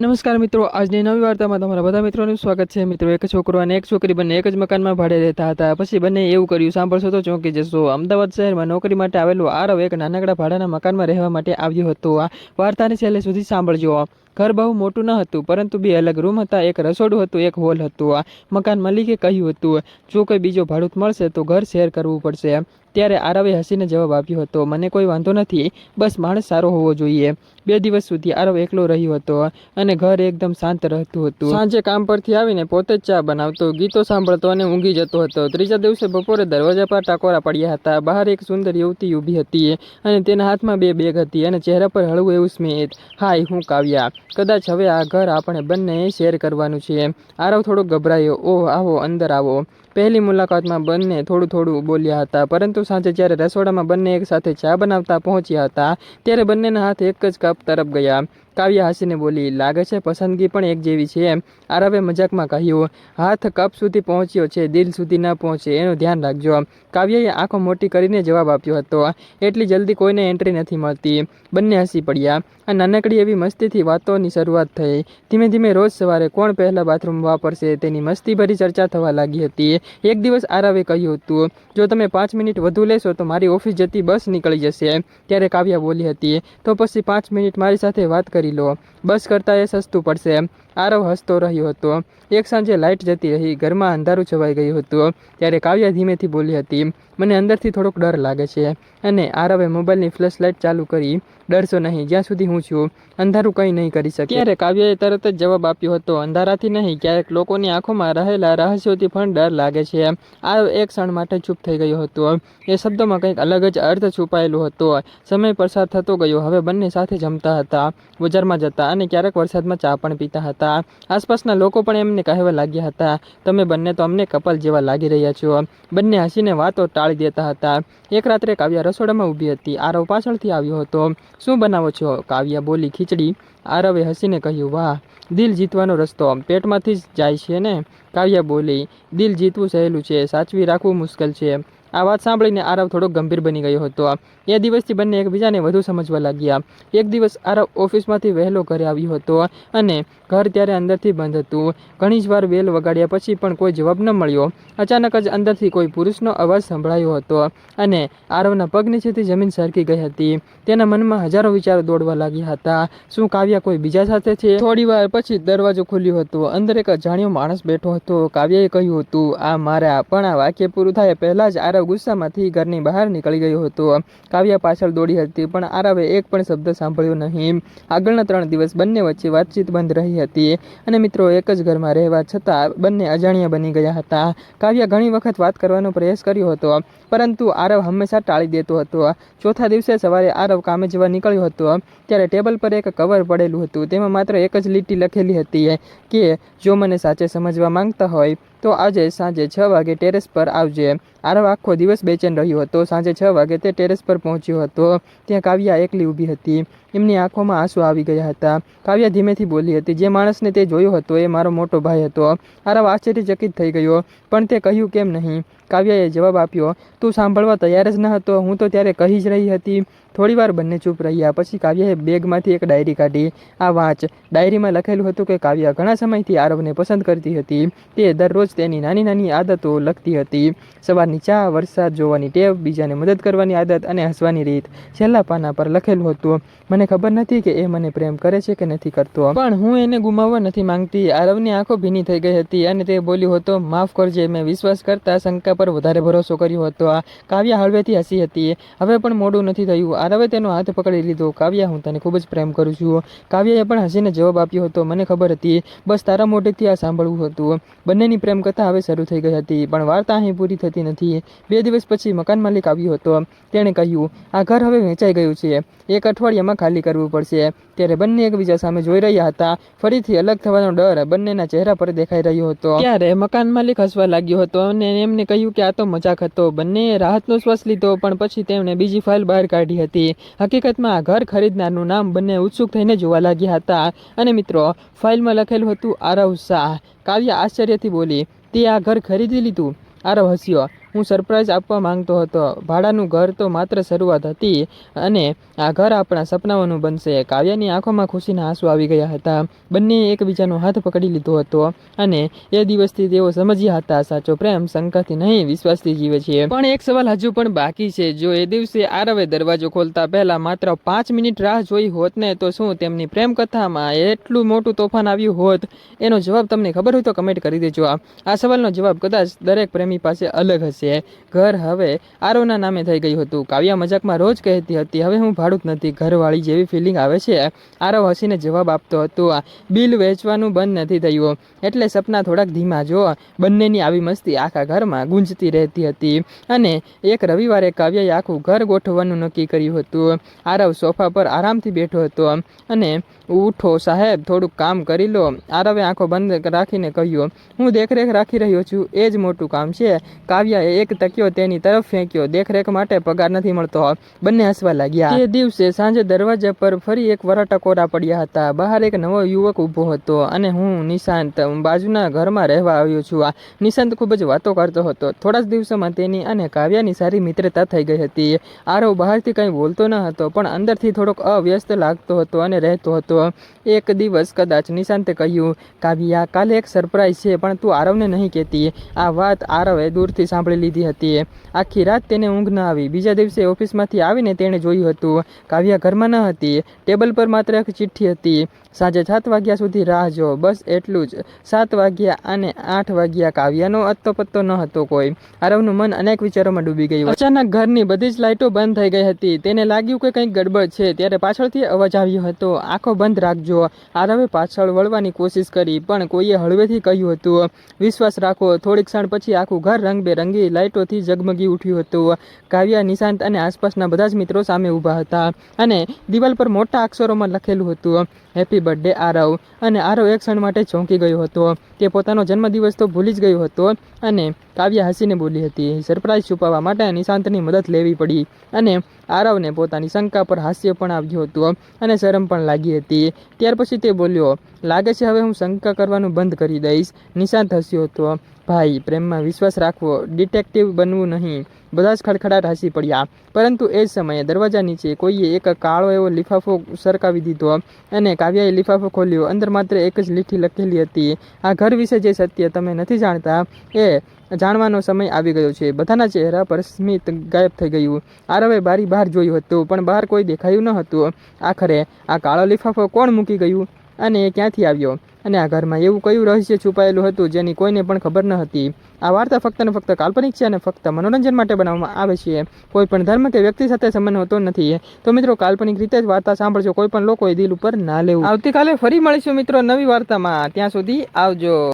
નમસ્કાર મિત્રો, આજની નવી વાર્તામાં તમારા બધા મિત્રોનું સ્વાગત છે। મિત્રો, એક છોકરો અને એક છોકરી બંને એક જ મકાનમાં ભાડે રહેતા હતા। પછી બંને એવું કર્યું, સાંભળશો તો ચોંકી જશો। અમદાવાદ શહેરમાં નોકરી માટે આવેલો આરવ એક નાનકડા ભાડાના મકાનમાં રહેવા માટે આવ્યો હતો। આ વાર્તાને છેલ્લે સુધી સાંભળજો। ઘર બહુ મોટું ન હતું, પરંતુ બે અલગ રૂમ હતા। એક રસોડું હતું, એક હોલ હતું। આ મકાન માલિકે કહ્યું હતું, જો કોઈ બીજો ભાડુત મળશે તો ઘર શેર કરવું પડશે। ત્યારે આરવે હસીને જવાબ આપ્યો હતો, મને કોઈ વાંધો નથી, બસ માણસ સારો હોવો જોઈએ। 2 દિવસ સુધી આરવ એકલો રહ્યો હતો અને ઘર એકદમ શાંત રહેતું હતું। સાંજે કામ પરથી આવીને પોતે જ ચા બનાવતો, ગીતો સાંભળતો અને ઊંઘી જતો હતો। ત્રીજા દિવસે બપોરે દરવાજા પર ટાકોરા પડ્યા હતા। બહાર એક સુંદર યુવતી ઊભી હતી અને તેના હાથમાં 2 બેગ હતી અને ચહેરા પર હળવું એવું સ્મિત। હાય, હું કાવ્યા। કદાચ હવે આ ઘર આપણે બંને શેર કરવાનું છે। આરવ થોડો ગભરાયો। ઓહ, આવો, અંદર આવો। પહેલી મુલાકાતમાં બંને થોડું થોડું બોલ્યા હતા, પરંતુ સાંજે જ્યારે રસોડામાં બંને એક સાથે ચા બનાવતા પહોંચ્યા હતા ત્યારે બંનેના હાથ એક જ કપ તરફ ગયા। કાવ્યા હસીને બોલી, લાગે છે પસંદગી પણ એક જેવી છે। આરવે મજાકમાં કહ્યું, હાથ કપ સુધી પહોંચ્યો છે, દિલ સુધી ન પહોંચે એનું ધ્યાન રાખજો। કાવ્યાએ આંખો મોટી કરીને જવાબ આપ્યો હતો, એટલી જલ્દી કોઈને એન્ટ્રી નથી મળતી। બંને હસી પડ્યા। આ નાનકડી એવી મસ્તીથી વાતોની શરૂઆત થઈ। ધીમે ધીમે રોજ સવારે કોણ પહેલા બાથરૂમ વાપરશે તેની મસ્તીભરી ચર્ચા થવા લાગી હતી। એક દિવસ આરવે કહ્યું હતું, જો તમે 5 મિનિટ વધુ લેશો તો મારી ઓફિસ જતી બસ નીકળી જશે। ત્યારે કાવ્યા બોલી હતી, તો પછી 5 મિનિટ મારી સાથે વાત કરી લો, બસ કરતાં એ સસ્તું પડશે। આરવ હસતો રહ્યો હતો। એક સાંજે લાઇટ જતી રહી, ઘરમાં અંધારું છવાઈ ગયું હતું। ત્યારે કાવ્યા ધીમેથી બોલી હતી, મને અંદરથી થોડોક ડર લાગે છે। અને આરવે મોબાઈલની ફ્લેશ લાઇટ ચાલુ કરી, ડરશો નહીં, જ્યાં સુધી હું છું અંધારું કંઈ નહીં કરી શકે। ત્યારે કાવ્યાએ તરત જ જવાબ આપ્યો હતો, અંધારાથી નહીં, ક્યારેક લોકોની આંખોમાં રહેલા રહસ્યોથી પણ ડર લાગે છે। આરવ એક ક્ષણ માટે ચૂપ થઈ ગયો હતો। એ શબ્દોમાં કંઈક અલગ જ અર્થ છુપાયેલો હતો। સમય પસાર થતો ગયો। હવે બંને સાથે જમતા હતા, બજારમાં જતા અને ક્યારેક વરસાદમાં ચા પણ પીતા હતા। આસપાસના લોકો પણ એમને કહેવા લાગ્યા હતા, તમે બંને તો અમને કપલ જેવા લાગી રહ્યા છો। બંને હસીને વાતો ટાળી દેતા હતા। એક રાત્રે કાવ્યા રસોડામાં ઊભી હતી, આરવ પાછળથી આવ્યો હતો। શું બનાવો છો? કાવ્યા બોલી, ખીચડી। આરવે હસીને કહ્યું, વાહ, દિલ જીતવાનો રસ્તો પેટમાંથી જ જાય છે ને? કાવ્યા બોલી, દિલ જીતવું સહેલું છે, સાચવી રાખવું મુશ્કેલ છે। આ વાત સાંભળીને આરવ થોડો ગંભીર બની ગયો હતો। એ દિવસથી બંને એકબીજાને વધુ સમજવા લાગ્યા। એક દિવસ આરવ ઓફિસમાંથી વહેલો ઘરે આવ્યો હતો અને ઘર ત્યારે અંદરથી બંધ હતું। ઘણી જ વાર બેલ વગાડ્યા પછી પણ કોઈ જવાબ ન મળ્યો। અચાનક જ અંદરથી કોઈ પુરુષનો અવાજ સંભળાયો હતો અને આરવના પગ નીચેથી જમીન સરકી ગઈ હતી। તેના મનમાં હજારો વિચારો દોડવા લાગ્યા હતા। શું કાવ્યા કોઈ બીજા સાથે છે? થોડી વાર પછી દરવાજો ખુલ્યો હતો। અંદર એક અજાણ્યો માણસ બેઠો હતો। કાવ્યાએ કહ્યું હતું, આ મારા। પણ આ વાક્ય પૂરું થાય પહેલા જ આરવ ગુસ્સામાંથી ઘરની બહાર નીકળી ગયો હતો। કાવ્યા પાછળ દોડી હતી, પણ આરવે એક પણ શબ્દ સાંભળ્યો નહીં। આગળના 3 દિવસ બંને વચ્ચે વાતચીત બંધ રહી હતી અને મિત્રો, એક જ ઘરમાં રહેવા છતાં બંને અજાણ્યા બની ગયા હતા। કાવ્યા ઘણી વખત વાત કરવાનો પ્રયાસ કર્યો હતો, પરંતુ આરવ હંમેશા ટાળી દેતો હતો। ચોથા દિવસે સવારે આરવ કામે જવા નીકળ્યો હતો ત્યારે ટેબલ પર એક કવર પડેલું હતું। તેમાં માત્ર એક જ લીટી લખેલી હતી કે જો મને સાચે સમજવા માંગતા હોય તો આજે સાંજે 6 વાગે ટેરેસ પર આવજે। આરવ આખો દિવસ બેચેન રહ્યો હતો। સાંજે 6 વાગે તે ટેરેસ પર પહોંચ્યો હતો। ત્યાં કાવ્યા એકલી ઊભી હતી। એમની આંખોમાં આંસુ આવી ગયા હતા। કાવ્યા ધીમેથી બોલી હતી, જે માણસને તે જોયો હતો એ મારો મોટો ભાઈ હતો। આરવ આશ્ચર્યચકિત થઈ ગયો, પણ તે કહ્યું કેમ નહીં? કાવ્યાએ જવાબ આપ્યો, તું સાંભળવા તૈયાર જ ન હતો, હું તો ત્યારે કહી જ રહી હતી। થોડી વાર બંને ચૂપ રહ્યા। પછી કાવ્યાએ બેગમાંથી એક ડાયરી કાઢી, આ વાંચ। ડાયરીમાં લખેલું હતું કે કાવ્યા ઘણા સમયથી આરવને પસંદ કરતી હતી। તે દરરોજ તેની નાની નાની આદતો લખતી હતી, સવારની ચા, વરસાદ જોવાની ટેવ, બીજાને મદદ કરવાની આદત અને હસવાની રીત। છેલ્લા પાના પર લખેલું હતું, મને ખબર નથી કે એ મને પ્રેમ કરે છે કે નથી કરતો, પણ હું એને ગુમાવવા નથી માંગતી। આરવની આંખો ભીની થઈ ગઈ હતી અને તે બોલ્યો હતો, માફ કરજે, મેં વિશ્વાસ કરતા શંકા પર વધારે ભરોસો કર્યો હતો। કાવ્યા હળવેથી હસી હતી। હવે પણ મોડું નથી થયું। આરવે તેનો હાથ પકડી લીધો, કાવ્યા, હું તને ખૂબ જ પ્રેમ કરું છું। કાવ્યાએ પણ હસીને જવાબ આપ્યો હતો, મને ખબર હતી, બસ તારા મોઢેથી આ સાંભળવું હતું। બંનેની પ્રેમ કથા હવે શરૂ થઈ ગઈ હતી, પણ વાર્તા અહીં પૂરી થતી નથી। 2 દિવસ પછી મકાન માલિક આવ્યો હતો। તેણે કહ્યું, આ ઘર હવે વેચાઈ ગયું છે, 1 અઠવાડિયામાં ખાલી કરવું પડશે। ત્યારે બંને એકબીજા સામે જોઈ રહ્યા હતા। ફરીથી અલગ થવાનો ડર બંનેના ચહેરા પર દેખાઈ રહ્યો હતો। ત્યારે મકાન માલિક હસવા લાગ્યો હતો અને એમને કહ્યું કે આ તો મજાક હતો। બંનેએ રાહતનો શ્વાસ લીધો, પણ પછી તેમણે બીજી ફાઇલ બહાર કાઢી હતી। હકીકતમાં આ ઘર ખરીદનારનું નામ બંને ઉત્સુક થઈને જોવા લાગ્યા હતા અને મિત્રો, ફાઇલમાં લખેલું હતું, આરવ શાહ। કાવ્યા આશ્ચર્યથી બોલી, તે આ ઘર ખરીદી લીધું? આરવ હસ્યો, હું સરપ્રાઈઝ આપવા માંગતો હતો. ભાડાનું ઘર તો માત્ર શરૂઆત હતી અને આ ઘર આપણા સપનાઓનું બનશે. કાવ્યાની આંખોમાં ખુશીના આંસુ આવી ગયા હતા. બંનેએ એકબીજાનો હાથ પકડી લીધો હતો અને એ દિવસથી તેઓ સમજ્યા હતા, સાચો પ્રેમ શંકાથી નહીં, વિશ્વાસથી જીવે છે. પણ એક સવાલ હજુ પણ બાકી છે. જો એ દિવસે આરવે દરવાજો ખોલતા પહેલા માત્ર 5 મિનિટ રાહ જોઈ હોત ને, તો શું તેમની પ્રેમ કથામાં એટલું મોટું તોફાન આવ્યું હોત? એનો જવાબ તમને ખબર હોય તો કમેન્ટ કરી દેજો. આ સવાલનો જવાબ કદાચ દરેક પ્રેમી પાસે અલગ હશે. ઘર હવે આરવના નામે થઈ ગયું હતું. કાવ્યા મજાકમાં રોજ કહેતી હતી, હવે હું ભાડું જ નથી, ઘરવાળી જેવી ફિલિંગ આવે છે. આરવ હસીને જવાબ આપતો હતો, બિલ વેચવાનું બંધ નથી થયું એટલે સપના થોડાક ધીમા જો. બંનેની આવી મસ્તી આખા ઘરમાં ગુંજતી રહેતી હતી અને એક રવિવારે કાવ્યાએ આખું ઘર ગોઠવવાનું નક્કી કર્યું હતું. આરવ સોફા પર આરામથી બેઠો હતો અને ઉઠો સાહેબ, થોડુંક કામ કરી લો. આરવે આંખો બંધ રાખીને કહ્યું, હું દેખરેખ રાખી રહ્યો છું, એ જ મોટું કામ છે. કાવ્યાએ એક તકિયો તેની તરફ ફેંક્યો, દેખરેખ માટે પગાર નથી મળતો. બંને હસવા લાગ્યા. તે દિવસે સાંજે દરવાજા પર ફરી એક વરાટા કોરા પડ્યા હતા. બહાર એક નવો યુવક ઊભો હતો અને હું નિશાંત બાજુના ઘરમાં રહેવા આવ્યો છું. નિશાંત ખૂબ જ વાતો કરતો હતો. થોડા જ દિવસોમાં તેની અને કાવ્યાની સારી મિત્રતા થઈ ગઈ હતી. આરવ બહારથી કંઈ બોલતો ન હતો પણ અંદરથી થોડોક અવ્યસ્ત લાગતો હતો અને રહેતો હતો. એક દિવસ કદાચ નિશાંતે કહ્યું, કાવ્યા, કાલે એક સરપ્રાઈઝ છે પણ તું આરવને નહીં કહેતી. આ વાત આરવે દૂરથી સાંભળી લીધી હતી. આખી રાત તેને ઊંઘ ન આવી. બીજા દિવસે ઓફિસમાંથી આવીને તેણે જોયું હતું, કાવ્યા ઘરમાં ન હતી. ટેબલ પર માત્ર એક ચિઠ્ઠી હતી, સાંજે 7 વાગ્યા સુધી રાહ જો, બસ એટલું જ. 7 વાગ્યા અને 8 વાગ્યા, કાવ્યાનો અત્તો પત્તો ન હતો કોઈ. આરવનું મન અનેક વિચારોમાં ડૂબી ગયું. અચાનક ઘરની બધી જ લાઇટો બંધ થઈ ગઈ હતી. તેને લાગ્યું કે કંઈક ગડબડ છે. ત્યારે પાછળથી અવાજ આવ્યો હતો, આંખો બંધ રાખજો. આરવે પાછળ વળવાની કોશિશ કરી પણ કોઈએ હળવેથી કહ્યું હતું, વિશ્વાસ રાખો. થોડીક ક્ષણ પછી આખું ઘર રંગબેરંગી લાઇટોથી ઝગમગી ઉઠ્યું હતું. કાવ્યા, નિશાંત અને આસપાસના બધા જ મિત્રો સામે ઊભા હતા અને દિવાલ પર મોટા અક્ષરોમાં લખેલું હતું, હેપી બર્થડે આરવ. અને આરવ એક ક્ષણ માટે ચોંકી ગયો હતો. તે પોતાનો જન્મદિવસ તો ભૂલી જ ગયો હતો અને કાવ્યા હસીને બોલી હતી. સરપ્રાઈઝ છુપાવવા માટે નિશાંતની મદદ લેવી પડી અને આરવને પોતાની શંકા પર હાસ્ય પણ આવ્યું હતું અને શરમ પણ લાગી હતી. ત્યાર પછી તે બોલ્યો, લાગે છે હવે હું શંકા કરવાનું બંધ કરી દઈશ. નિશાંત હસ્યો હતો, ભાઈ, પ્રેમમાં વિશ્વાસ રાખવો, ડિટેક્ટિવ બનવું નહીં. બધા જ ખડખડાટ હસી પડ્યા. પરંતુ એ જ સમયે દરવાજા નીચે કોઈએ એક કાળો એવો લિફાફો સરકાવી દીધો અને કાવ્યાએ લિફાફો ખોલ્યો. અંદર માત્ર એક જ લીટી લખેલી હતી, આ ઘર વિશે જે સત્ય તમે નથી જાણતા એ જાણવાનો સમય આવી ગયો છે. બધાના ચહેરા પર સ્મિત ગાયબ થઈ ગયું. આરવે બારી બહાર જોયું હતું પણ બહાર કોઈ દેખાયું ન હતું. આખરે આ કાળો લિફાફો કોણ મૂકી ગયું અને એ ક્યાંથી આવ્યો? અને આ ઘરમાં એવું કયું રહસ્ય છુપાયેલું હતું જેની કોઈને પણ ખબર ન હતી? આ વાર્તા ફક્ત ને ફક્ત કાલ્પનિક છે અને ફક્ત મનોરંજન માટે બનાવવામાં આવે છે. કોઈ પણ ધર્મ કે વ્યક્તિ સાથે સંબંધ હોતો નથી. તો મિત્રો, કાલ્પનિક રીતે જ વાર્તા સાંભળજો. કોઈ પણ લોકોએ દિલ ઉપર ના લેવું. આવતીકાલે ફરી મળીશું મિત્રો નવી વાર્તામાં. ત્યાં સુધી આવજો.